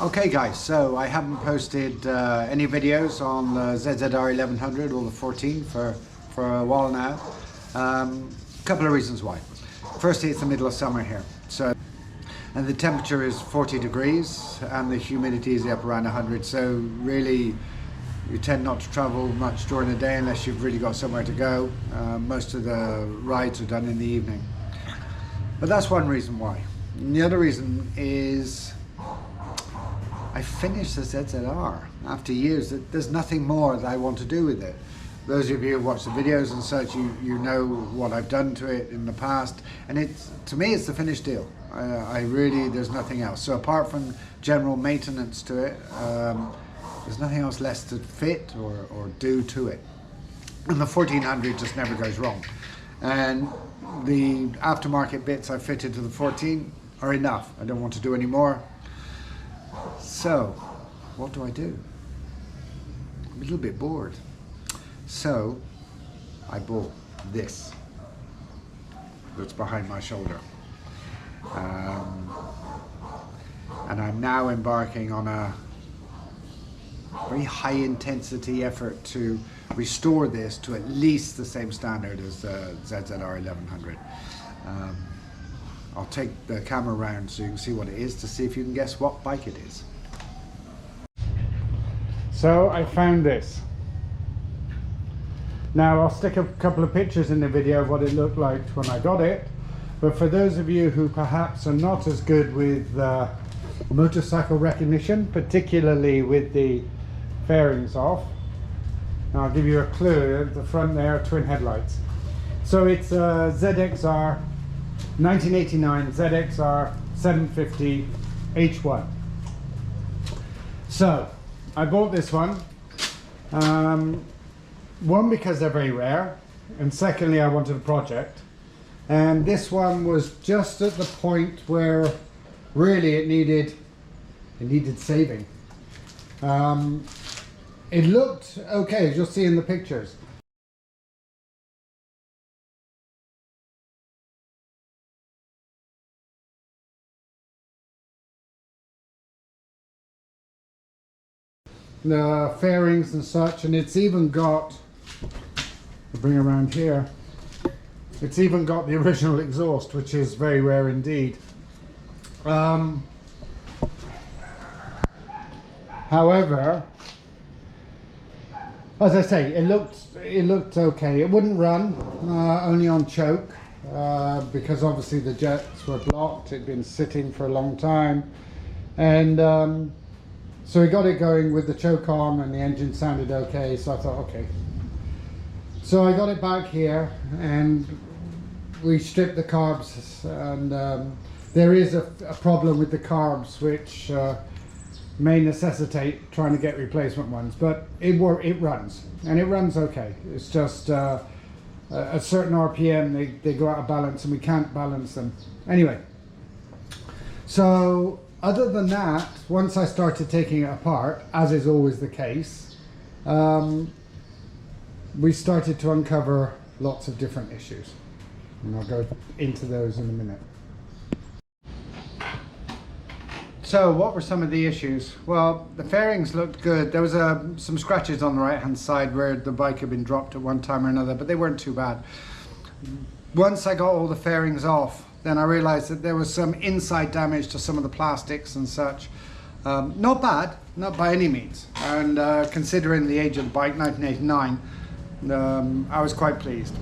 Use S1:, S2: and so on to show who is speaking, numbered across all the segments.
S1: Okay guys, so I haven't posted any videos on the ZX1100 or the 14 for a while now. Couple of reasons why. Firstly, it's the middle of summer here, and the temperature is 40 degrees and the humidity is up around 100, so really you tend not to travel much during the day unless you've really got somewhere to go. Most of the rides are done in the evening. But that's one reason why. And the other reason is I finished the ZZR after years. There's nothing more that I want to do with it. Those of you who watch the videos and such, you know what I've done to it in the past, and to me it's the finished deal. There's nothing else. So apart from general maintenance to it, there's nothing else less to fit or do to it. And the 1400 just never goes wrong. And the aftermarket bits I fitted to the 14 are enough. I don't want to do any more. So, what do I do? I'm a little bit bored. So, I bought this that's behind my shoulder. And I'm now embarking on a very high intensity effort to restore this to at least the same standard as the ZX1100. I'll take the camera around so you can see what it is, to see if you can guess what bike it is. So I found this. Now I'll stick a couple of pictures in the video of what it looked like when I got it, but for those of you who perhaps are not as good with motorcycle recognition, particularly with the fairings off, I'll give you a clue. At the front there, twin headlights. So it's a ZXR 1989 ZXR 750 H1. So I bought this one. One, because they're very rare, and secondly, I wanted a project. And this one was just at the point where really it needed saving. It looked okay, as you'll see in the pictures. The fairings and such, and it's even got, I'll bring around here, it's even got the original exhaust, which is very rare indeed. However, as I say, it looked okay. It wouldn't run, only on choke, because obviously the jets were blocked. It'd been sitting for a long time, and so we got it going with the choke on, and the engine sounded okay, so I thought, okay. So I got it back here, and we stripped the carbs, and there is a problem with the carbs, which may necessitate trying to get replacement ones, but it runs, and it runs okay. It's just at a certain RPM, they go out of balance, and we can't balance them. Anyway, so other than that, once I started taking it apart, as is always the case, we started to uncover lots of different issues, and I'll go into those in a minute. So what were some of the issues? Well, the fairings looked good. There was some scratches on the right hand side where the bike had been dropped at one time or another, but they weren't too bad. Once I got all the fairings off, then I realized that there was some inside damage to some of the plastics and such. Not bad, not by any means. And considering the age of the bike, 1989, I was quite pleased.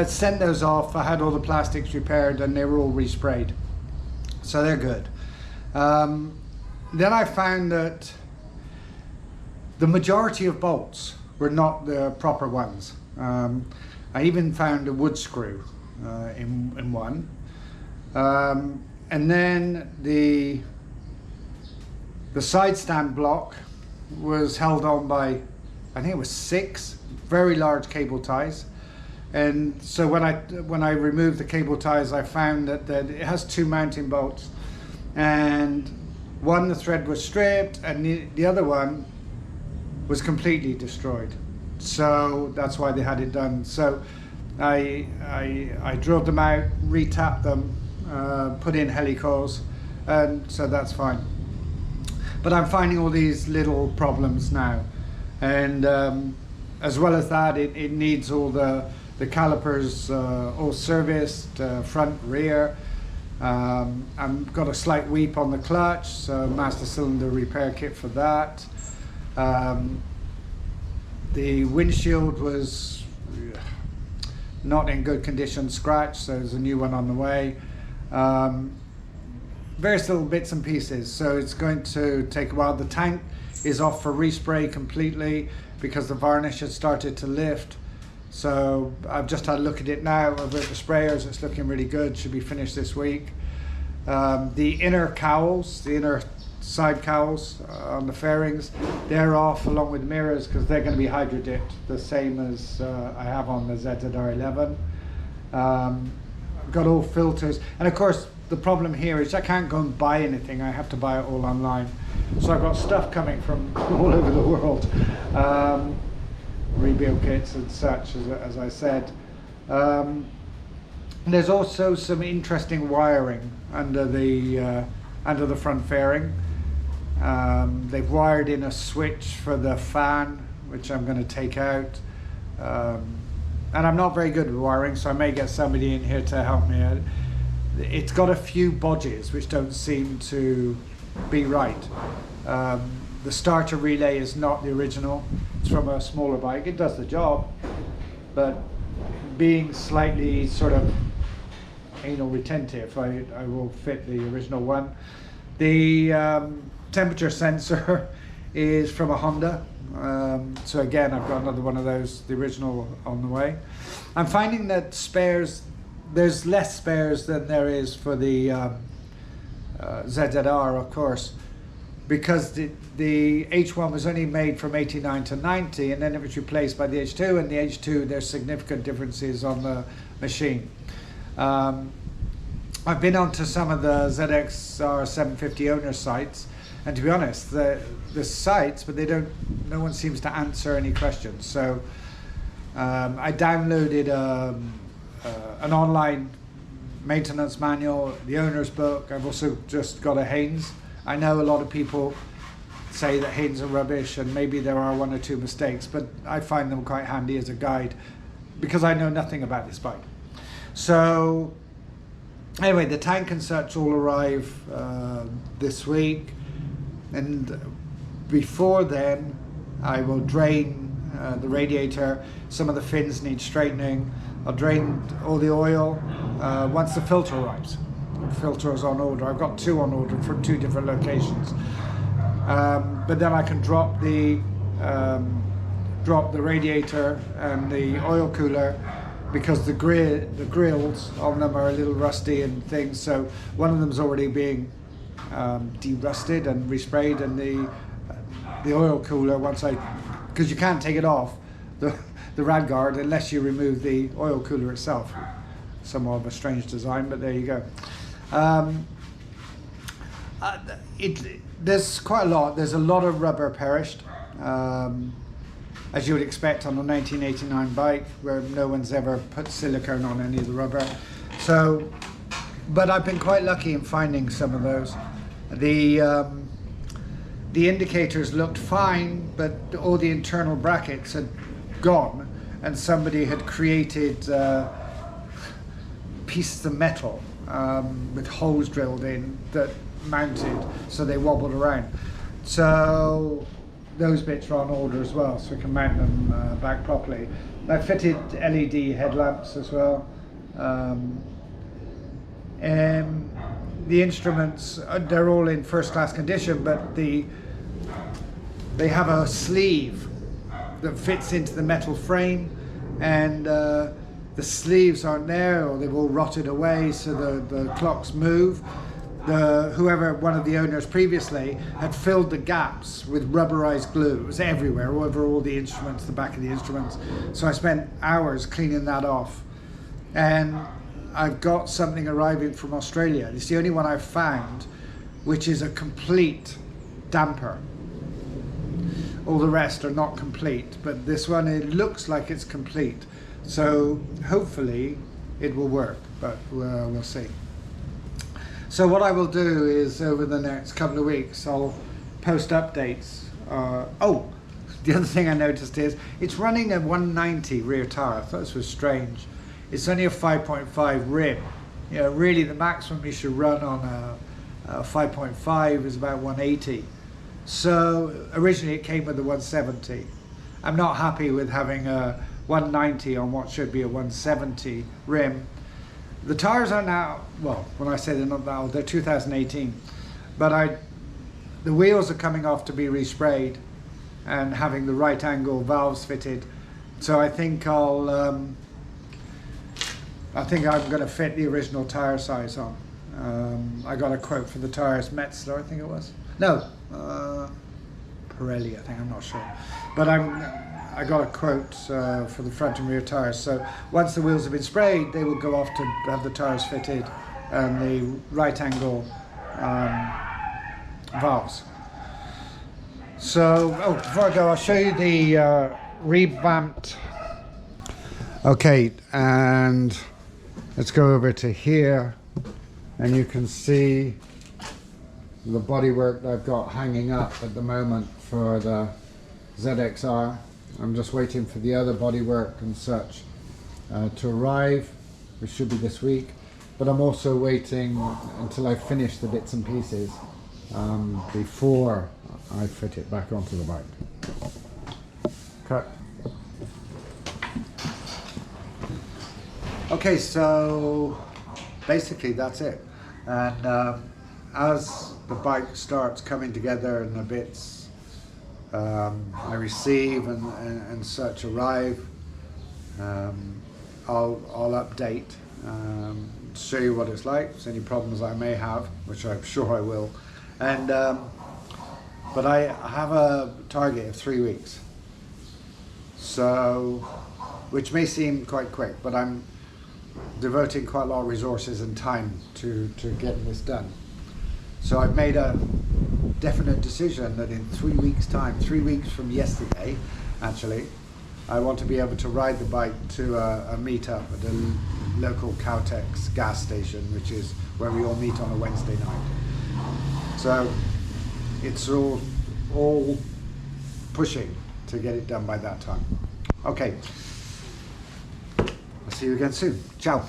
S1: Sent those off, I had all the plastics repaired, and they were all resprayed. So they're good. Then I found that the majority of bolts were not the proper ones. I even found a wood screw in one. And then the side stand block was held on by, I think it was 6 very large cable ties. And so when I removed the cable ties, I found that it has 2 mounting bolts, and one, the thread was stripped, and the other one was completely destroyed. So that's why they had it done. So I drilled them out, retapped them, put in helicoils, and so that's fine. But I'm finding all these little problems now, and as well as that, it needs all the calipers all serviced, front, rear. I've got a slight weep on the clutch, so master cylinder repair kit for that. The windshield was not in good condition, scratched, so there's a new one on the way. Various little bits and pieces, so it's going to take a while. The tank is off for respray completely because the varnish has started to lift. So I've just had a look at it now over at the sprayers. It's looking really good, should be finished this week. The inner cowls, the inner side cowls on the fairings, they're off along with mirrors because they're going to be hydro dipped, the same as I have on the ZZR11. I've got all filters, and of course the problem here is I can't go and buy anything. I have to buy it all online. So I've got stuff coming from all over the world, rebuild kits and such, as I said. There's also some interesting wiring under the front fairing. They've wired in a switch for the fan, which I'm going to take out. And I'm not very good with wiring, so I may get somebody in here to help me out. It's got a few bodges which don't seem to be right. The starter relay is not the original. It's from a smaller bike. It does the job, but being slightly sort of anal retentive, I will fit the original one. The temperature sensor is from a Honda. So again, I've got another one of those, the original, on the way. I'm finding that spares, there's less spares than there is for the ZZR, of course, because the H1 was only made from 89 to 90, and then it was replaced by the H2, and the H2, there's significant differences on the machine. I've been onto some of the ZX14R owner sites, and to be honest, the sites, but no one seems to answer any questions. So I downloaded an online maintenance manual, the owner's book. I've also just got a Haynes. I know a lot of people say that Haynes are rubbish, and maybe there are one or two mistakes, but I find them quite handy as a guide because I know nothing about this bike. So anyway, the tank and such all arrive this week, and before then I will drain the radiator. Some of the fins need straightening. I'll drain all the oil once the filter arrives. The filter is on order. I've got two on order for two different locations. But then I can drop the radiator and the oil cooler, because the grills on them are a little rusty and things. So one of them's already being de-rusted and resprayed, and the oil cooler, because you can't take it off the rad guard unless you remove the oil cooler itself. Somewhat of a strange design, but there you go. There's quite a lot. There's a lot of rubber perished, as you would expect on a 1989 bike where no one's ever put silicone on any of the rubber. So, but I've been quite lucky in finding some of those. The indicators looked fine, but all the internal brackets had gone, and somebody had created pieces of metal with holes drilled in that mounted, so they wobbled around. So those bits are on order as well, so we can mount them back properly. I fitted LED headlamps as well. And the instruments, they're all in first class condition, but they have a sleeve that fits into the metal frame, and the sleeves aren't there, or they've all rotted away, so the clocks move. Whoever, one of the owners previously, had filled the gaps with rubberized glue. It was everywhere, over all the instruments, the back of the instruments. So I spent hours cleaning that off. And I've got something arriving from Australia. It's the only one I've found which is a complete damper. All the rest are not complete, but this one, it looks like it's complete. So hopefully it will work, but we'll see. So what I will do is, over the next couple of weeks, I'll post updates. Oh, the other thing I noticed is it's running a 190 rear tire. I thought this was strange. It's only a 5.5 rim. You know, really the maximum you should run on a 5.5 is about 180. So originally it came with a 170. I'm not happy with having a 190 on what should be a 170 rim. The tires are now, well, when I say they're not that old, they're 2018, but the wheels are coming off to be resprayed and having the right angle valves fitted. So I think I'm going to fit the original tire size on. I got a quote for the tires, Metzler, I think it was. No, Pirelli, I think, I'm not sure. But I got a quote for the front and rear tires. So once the wheels have been sprayed, they will go off to have the tires fitted and the right angle valves. So, before I go, I'll show you the revamped. Okay, and let's go over to here, and you can see the bodywork that I've got hanging up at the moment for the ZXR. I'm just waiting for the other bodywork and such to arrive, which should be this week. But I'm also waiting until I finish the bits and pieces before I fit it back onto the bike. Cut. Okay, so basically that's it. And as the bike starts coming together and the bits I receive and such arrive, I'll update, show you what it's like, any problems I may have, which I'm sure I will. And but I have a target of 3 weeks, so which may seem quite quick, but I'm devoting quite a lot of resources and time to getting this done. So I've made a definite decision that in 3 weeks time, 3 weeks from yesterday actually, I want to be able to ride the bike to a meetup at a local Caltex gas station, which is where we all meet on a Wednesday night. So it's all pushing to get it done by that time. Okay, I'll see you again soon. Ciao.